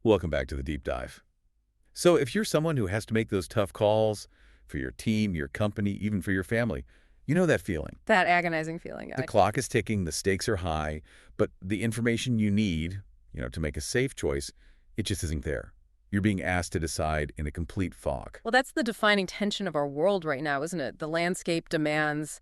Welcome back to the deep dive. So if you're someone who has to make those tough calls for your team, your company, even for your family, you know that feeling. That agonizing feeling. The clock is ticking, the stakes are high, but the information you need, to make a safe choice, it just isn't there. You're being asked to decide in a complete fog. Well, that's the defining tension of our world right now, isn't it? The landscape demands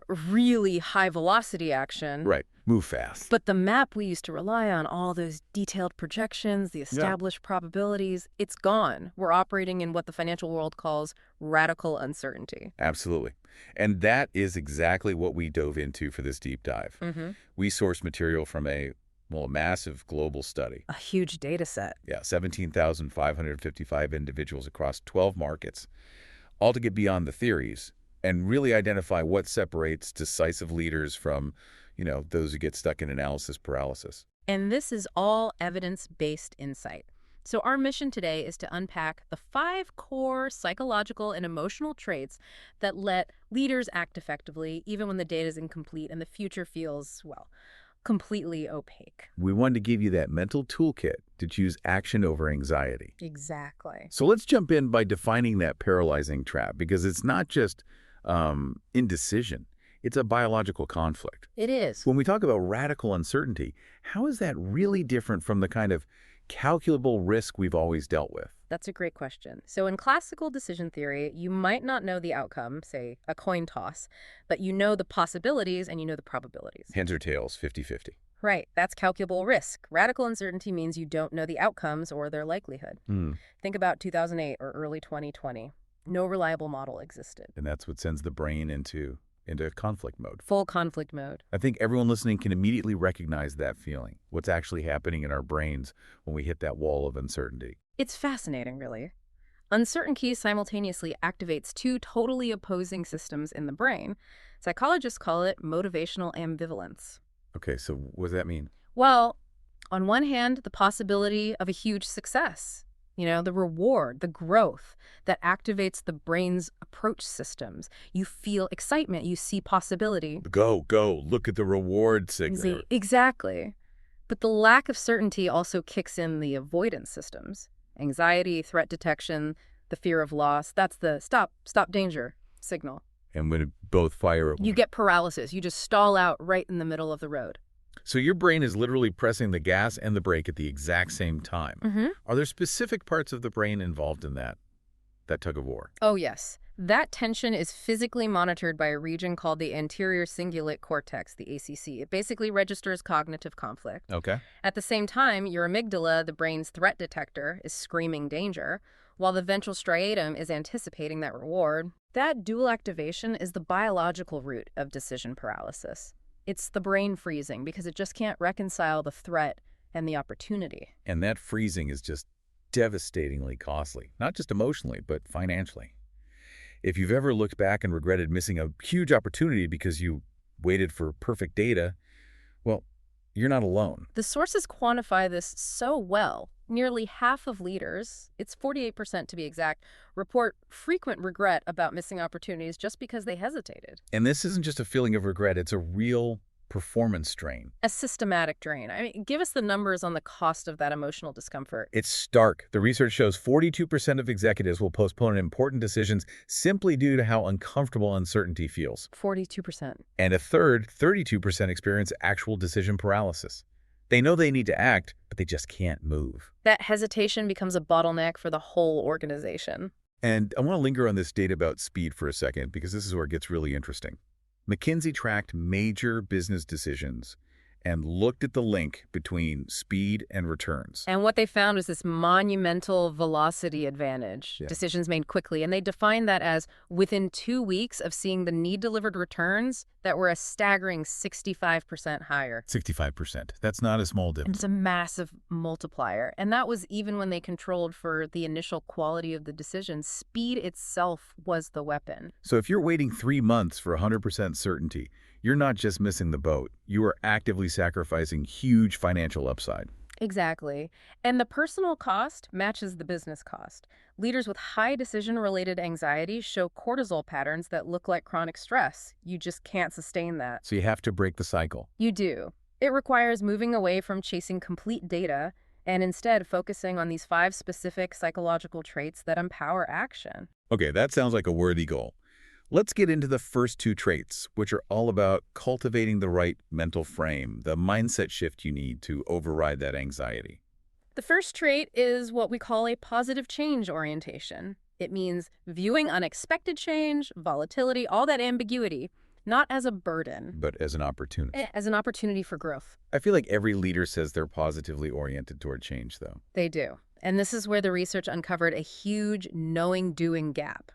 really high-velocity action. Right. Move fast. But the map we used to rely on, all those detailed projections, the Yeah. established probabilities, it's gone. We're operating in what the financial world calls radical uncertainty. Absolutely. And that is exactly what we dove into for this deep dive. We sourced material from a massive global study. A huge data set. Yeah, 17,555 individuals across 12 markets, all to get beyond the theories and really identify what separates decisive leaders from, those who get stuck in analysis paralysis. And this is all evidence-based insight. So our mission today is to unpack the 5 core psychological and emotional traits that let leaders act effectively, even when the data is incomplete and the future feels, well, completely opaque. We wanted to give you that mental toolkit to choose action over anxiety. Exactly. So let's jump in by defining that paralyzing trap, because it's not just indecision. It's a biological conflict. It is. When we talk about radical uncertainty, how is that really different from the kind of calculable risk we've always dealt with? That's a great question. So in classical decision theory, you might not know the outcome, say a coin toss, but you know the possibilities and you know the probabilities. Heads or tails, 50-50. Right, that's calculable risk. Radical uncertainty means you don't know the outcomes or their likelihood. Think about 2008 or early 2020. No reliable model existed. And that's what sends the brain into conflict mode. Full conflict mode. I think everyone listening can immediately recognize that feeling, what's actually happening in our brains when we hit that wall of uncertainty. It's fascinating, really. Uncertainty simultaneously activates 2 totally opposing systems in the brain. Psychologists call it motivational ambivalence. Okay, so what does that mean? Well, on one hand, the possibility of a huge success, the reward, the growth that activates the brain's approach systems. You feel excitement, you see possibility. Go, look at the reward signal. Exactly. But the lack of certainty also kicks in the avoidance systems. Anxiety, threat detection, the fear of loss, that's the stop danger signal. And when it both fire... You get paralysis. You just stall out right in the middle of the road. So your brain is literally pressing the gas and the brake at the exact same time. Are there specific parts of the brain involved in that tug of war? Oh, yes. That tension is physically monitored by a region called the anterior cingulate cortex, the ACC. It basically registers cognitive conflict. Okay. At the same time, your amygdala, the brain's threat detector, is screaming danger, while the ventral striatum is anticipating that reward. That dual activation is the biological root of decision paralysis. It's the brain freezing because it just can't reconcile the threat and the opportunity. And that freezing is just devastatingly costly, not just emotionally, but financially. If you've ever looked back and regretted missing a huge opportunity because you waited for perfect data, well, you're not alone. The sources quantify this so well. Nearly half of leaders, it's 48% to be exact, report frequent regret about missing opportunities just because they hesitated. And this isn't just a feeling of regret, it's a real performance drain. A systematic drain. I mean, give us the numbers on the cost of that emotional discomfort. It's stark. The research shows 42% of executives will postpone important decisions simply due to how uncomfortable uncertainty feels. 42%. And a third, 32%, experience actual decision paralysis. They know they need to act, but they just can't move. That hesitation becomes a bottleneck for the whole organization. And I want to linger on this data about speed for a second, because this is where it gets really interesting. McKinsey tracked major business decisions and looked at the link between speed and returns. And what they found was this monumental velocity advantage, decisions made quickly. And they defined that as within 2 weeks of seeing the need-delivered returns that were a staggering 65% higher. 65%. That's not a small difference. It's a massive multiplier. And that was even when they controlled for the initial quality of the decision. Speed itself was the weapon. So if you're waiting 3 months for 100% certainty, you're not just missing the boat. You are actively sacrificing huge financial upside. Exactly. And the personal cost matches the business cost. Leaders with high decision-related anxiety show cortisol patterns that look like chronic stress. You just can't sustain that. So you have to break the cycle. You do. It requires moving away from chasing complete data and instead focusing on these 5 specific psychological traits that empower action. Okay, that sounds like a worthy goal. Let's get into the first two traits, which are all about cultivating the right mental frame, the mindset shift you need to override that anxiety. The first trait is what we call a positive change orientation. It means viewing unexpected change, volatility, all that ambiguity, not as a burden, But as an opportunity. as an opportunity for growth. I feel like every leader says they're positively oriented toward change, though. They do. And this is where the research uncovered a huge knowing-doing gap.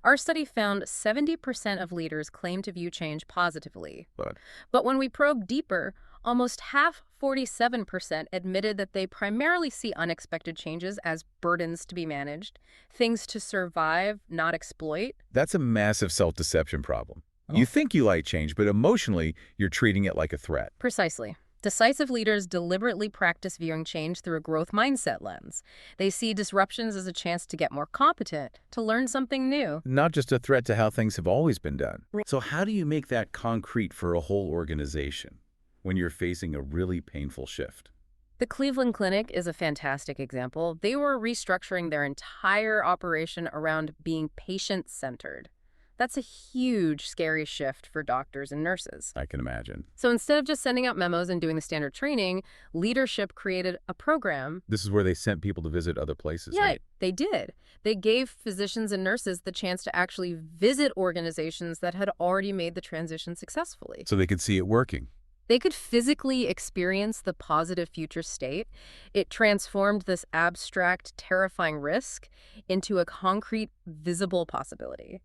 Our study found 70% of leaders claim to view change positively. But But when we probed deeper, almost half, 47%, admitted that they primarily see unexpected changes as burdens to be managed, things to survive, not exploit. that's a massive self-deception problem. Oh. You think you like change, but emotionally, you're treating it like a threat. Precisely. Decisive leaders deliberately practice viewing change through a growth mindset lens. They see disruptions as a chance to get more competent, to learn something new. Not just a threat to how things have always been done. Right. So how do you make that concrete for a whole organization when you're facing a really painful shift? The Cleveland Clinic is a fantastic example. They were restructuring their entire operation around being patient-centered. That's a huge, scary shift for doctors and nurses. I can imagine. So instead of just sending out memos and doing the standard training, leadership created a program. This is where they sent people to visit other places, Yeah, right? they did. They gave physicians and nurses the chance to actually visit organizations that had already made the transition successfully. So they could see it working. They could physically experience the positive future state. It transformed this abstract, terrifying risk into a concrete, visible possibility.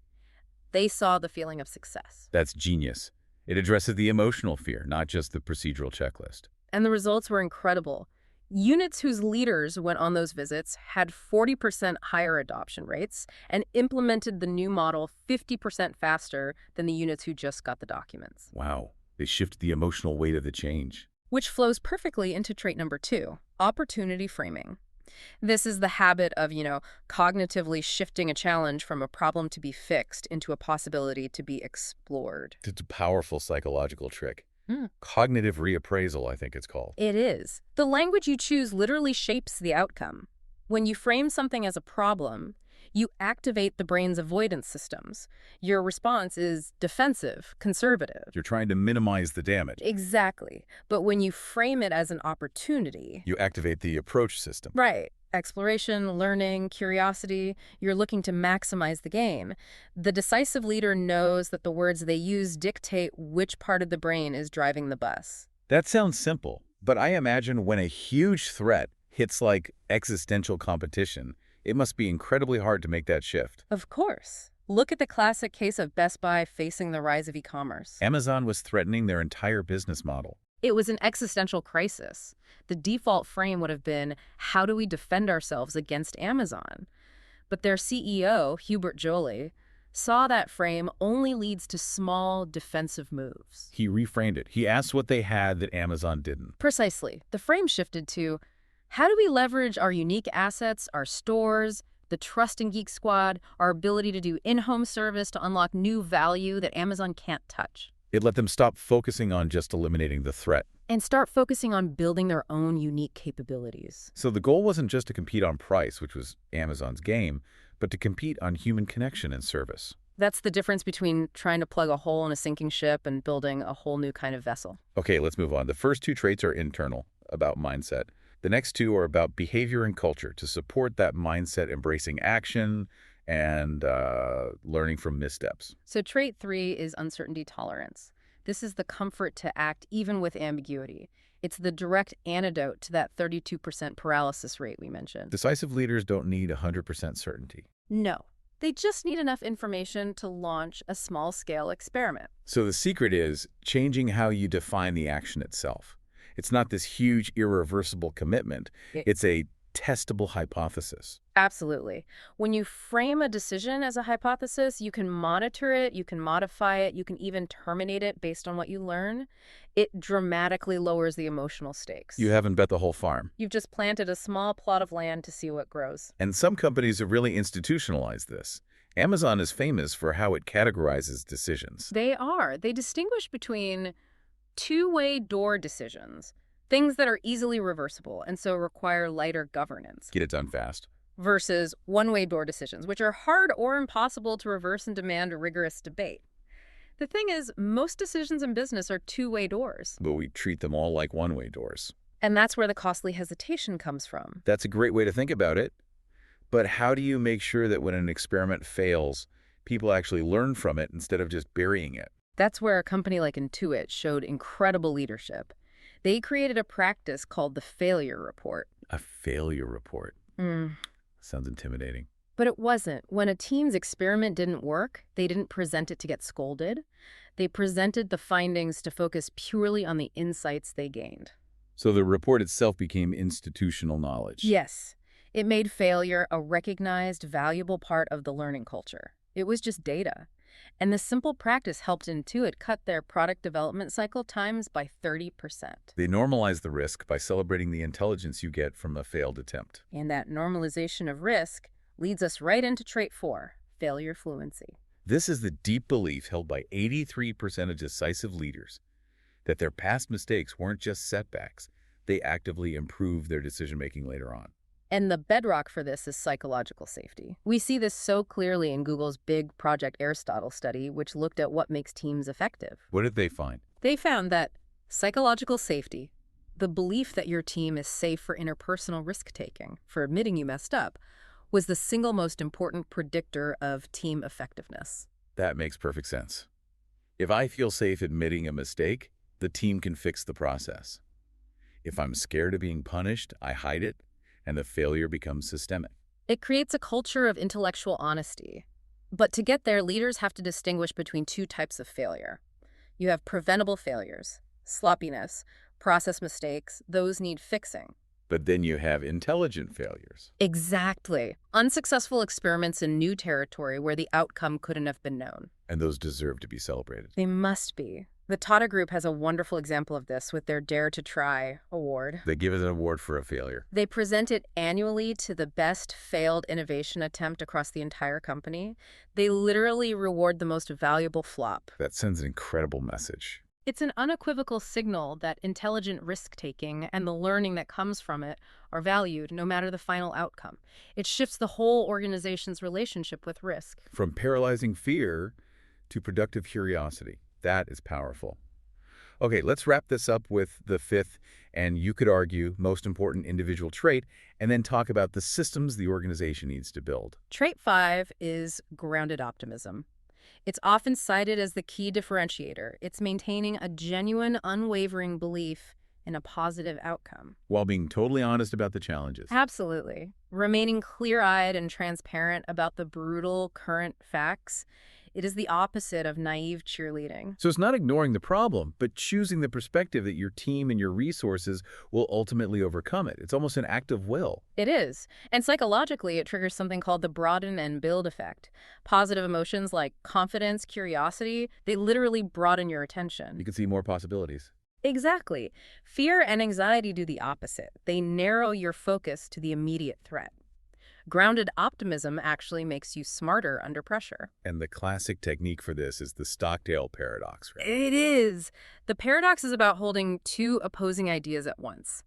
They saw the feeling of success. That's genius. It addresses the emotional fear, not just the procedural checklist. And the results were incredible. Units whose leaders went on those visits had 40% higher adoption rates and implemented the new model 50% faster than the units who just got the documents. Wow. They shifted the emotional weight of the change. Which flows perfectly into trait number 2, opportunity framing. This is the habit of, cognitively shifting a challenge from a problem to be fixed into a possibility to be explored. It's a powerful psychological trick. Hmm. Cognitive reappraisal, I think it's called. It is. The language you choose literally shapes the outcome. When you frame something as a problem, you activate the brain's avoidance systems. Your response is defensive, conservative. You're trying to minimize the damage. Exactly. But when you frame it as an opportunity, You activate the approach system. right, exploration, learning, curiosity, you're looking to maximize the gain. The decisive leader knows that the words they use dictate which part of the brain is driving the bus. That sounds simple, but I imagine when a huge threat hits like existential competition, it must be incredibly hard to make that shift. Of course. Look at the classic case of Best Buy facing the rise of e-commerce. Amazon was threatening their entire business model. It was an existential crisis. The default frame would have been, how do we defend ourselves against Amazon? But their CEO, Hubert Joly, saw that frame only leads to small defensive moves. He reframed it. He asked what they had that Amazon didn't. Precisely. The frame shifted to, how do we leverage our unique assets, our stores, the trust in Geek Squad, our ability to do in-home service to unlock new value that Amazon can't touch? It let them stop focusing on just eliminating the threat. And start focusing on building their own unique capabilities. So the goal wasn't just to compete on price, which was Amazon's game, but to compete on human connection and service. That's the difference between trying to plug a hole in a sinking ship and building a whole new kind of vessel. Okay, let's move on. The first two traits are internal, about mindset. The next two are about behavior and culture, to support that mindset, embracing action and learning from missteps. So trait 3 is uncertainty tolerance. This is the comfort to act even with ambiguity. It's the direct antidote to that 32% paralysis rate we mentioned. Decisive leaders don't need 100% certainty. No. They just need enough information to launch a small-scale experiment. So the secret is changing how you define the action itself. It's not this huge, irreversible commitment. It's a testable hypothesis. Absolutely. When you frame a decision as a hypothesis, you can monitor it, you can modify it, you can even terminate it based on what you learn. It dramatically lowers the emotional stakes. You haven't bet the whole farm. You've just planted a small plot of land to see what grows. And some companies have really institutionalized this. Amazon is famous for how it categorizes decisions. They are. They distinguish between two-way door decisions. Things that are easily reversible and so require lighter governance, Get it done fast. versus one-way door decisions, which are hard or impossible to reverse and demand rigorous debate. The thing is, most decisions in business are two-way doors, But we treat them all like one-way doors. and that's where the costly hesitation comes from. That's a great way to think about it. But how do you make sure that when an experiment fails, people actually learn from it instead of just burying it? That's where a company like Intuit showed incredible leadership. They created a practice called the failure report. A failure report. Mm. Sounds intimidating. But it wasn't. When a team's experiment didn't work, they didn't present it to get scolded. They presented the findings to focus purely on the insights they gained. So the report itself became institutional knowledge. Yes, it made failure a recognized, valuable part of the learning culture. It was just data. And the simple practice helped Intuit cut their product development cycle times by 30%. They normalize the risk by celebrating the intelligence you get from a failed attempt. And that normalization of risk leads us right into trait 4, failure fluency. This is the deep belief held by 83% of decisive leaders that their past mistakes weren't just setbacks. They actively improve their decision-making later on. And the bedrock for this is psychological safety. We see this so clearly in Google's big Project Aristotle study, which looked at what makes teams effective. What did they find? They found that psychological safety, the belief that your team is safe for interpersonal risk-taking, for admitting you messed up, was the single most important predictor of team effectiveness. That makes perfect sense. If I feel safe admitting a mistake, the team can fix the process. If I'm scared of being punished, I hide it, and the failure becomes systemic. It creates a culture of intellectual honesty. But to get there, leaders have to distinguish between two types of failure. You have preventable failures, sloppiness, process mistakes, those need fixing. But then you have intelligent failures. Exactly. Unsuccessful experiments in new territory where the outcome couldn't have been known. And those deserve to be celebrated. They must be. The Tata Group has a wonderful example of this with their Dare to Try award. They give us an award for a failure. They present it annually to the best failed innovation attempt across the entire company. They literally reward the most valuable flop. That sends an incredible message. It's an unequivocal signal that intelligent risk-taking and the learning that comes from it are valued no matter the final outcome. It shifts the whole organization's relationship with risk. From paralyzing fear to productive curiosity. That is powerful. Okay, let's wrap this up with the fifth, and you could argue, most important individual trait, and then talk about the systems the organization needs to build. Trait 5 is grounded optimism. It's often cited as the key differentiator. It's maintaining a genuine, unwavering belief in a positive outcome. While being totally honest about the challenges. Absolutely. Remaining clear-eyed and transparent about the brutal current facts. It is the opposite of naive cheerleading. So it's not ignoring the problem, but choosing the perspective that your team and your resources will ultimately overcome it. It's almost an act of will. It is. And psychologically, it triggers something called the broaden and build effect. Positive emotions like confidence, curiosity, they literally broaden your attention. You can see more possibilities. Exactly. Fear and anxiety do the opposite. They narrow your focus to the immediate threat. Grounded optimism actually makes you smarter under pressure. And the classic technique for this is the Stockdale paradox, right? It is. The paradox is about holding two opposing ideas at once.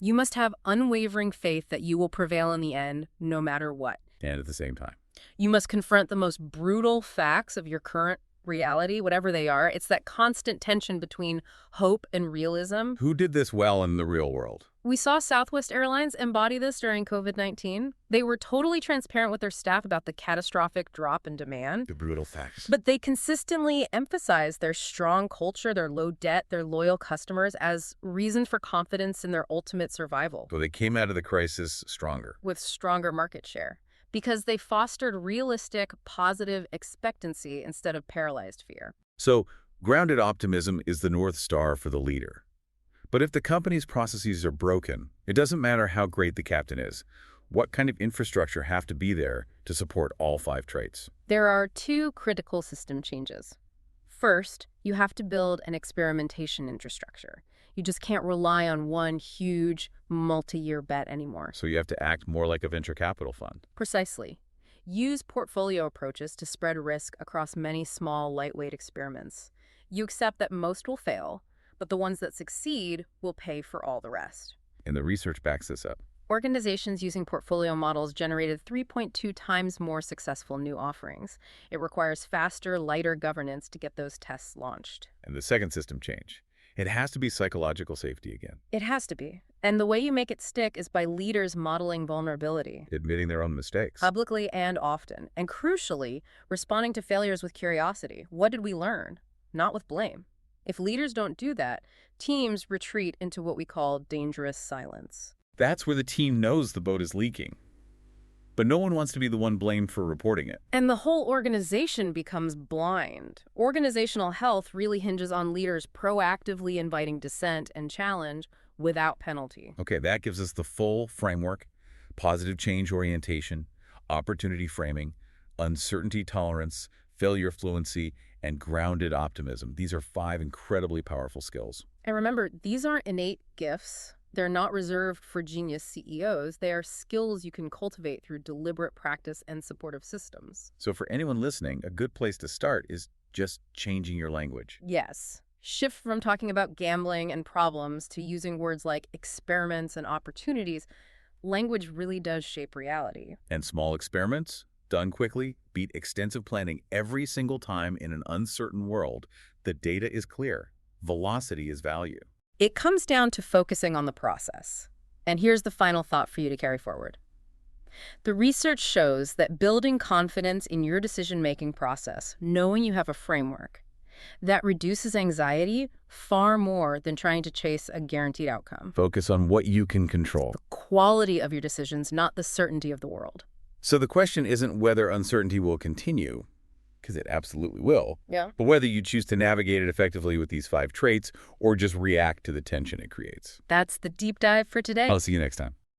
You must have unwavering faith that you will prevail in the end, no matter what. And at the same time. You must confront the most brutal facts of your current reality, whatever they are. It's that constant tension between hope and realism. Who did this well in the real world? We saw Southwest Airlines embody this during COVID-19. They were totally transparent with their staff about the catastrophic drop in demand. The brutal facts. But they consistently emphasized their strong culture, their low debt, their loyal customers as reason for confidence in their ultimate survival. So they came out of the crisis stronger. With stronger market share. Because they fostered realistic, positive expectancy instead of paralyzed fear. So grounded optimism is the North Star for the leader. But if the company's processes are broken, it doesn't matter how great the captain is. What kind of infrastructure have to be there to support all 5 traits? There are 2 critical system changes. First, you have to build an experimentation infrastructure. You just can't rely on one huge, multi-year bet anymore. So you have to act more like a venture capital fund. Precisely. Use portfolio approaches to spread risk across many small, lightweight experiments. You accept that most will fail, but the ones that succeed will pay for all the rest. And the research backs this up. Organizations using portfolio models generated 3.2 times more successful new offerings. It requires faster, lighter governance to get those tests launched. And the second system change. It has to be psychological safety again. It has to be. And the way you make it stick is by leaders modeling vulnerability. Admitting their own mistakes. Publicly and often. And crucially, responding to failures with curiosity. What did we learn? Not with blame. If leaders don't do that, teams retreat into what we call dangerous silence. That's where the team knows the boat is leaking. But no one wants to be the one blamed for reporting it. And the whole organization becomes blind. Organizational health really hinges on leaders proactively inviting dissent and challenge without penalty. Okay, that gives us the full framework: positive change orientation, opportunity framing, uncertainty tolerance, failure fluency, and grounded optimism. These are 5 incredibly powerful skills. And remember, these aren't innate gifts. They're not reserved for genius CEOs. They are skills you can cultivate through deliberate practice and supportive systems. So for anyone listening, a good place to start is just changing your language. Yes. Shift from talking about gambling and problems to using words like experiments and opportunities. Language really does shape reality. And small experiments, done quickly, beat extensive planning every single time in an uncertain world. The data is clear. Velocity is value. It comes down to focusing on the process. And here's the final thought for you to carry forward. The research shows that building confidence in your decision-making process, knowing you have a framework, that reduces anxiety far more than trying to chase a guaranteed outcome. Focus on what you can control. The quality of your decisions, not the certainty of the world. So the question isn't whether uncertainty will continue, because it absolutely will, Yeah. but whether you choose to navigate it effectively with these 5 traits or just react to the tension it creates. That's the deep dive for today. I'll see you next time.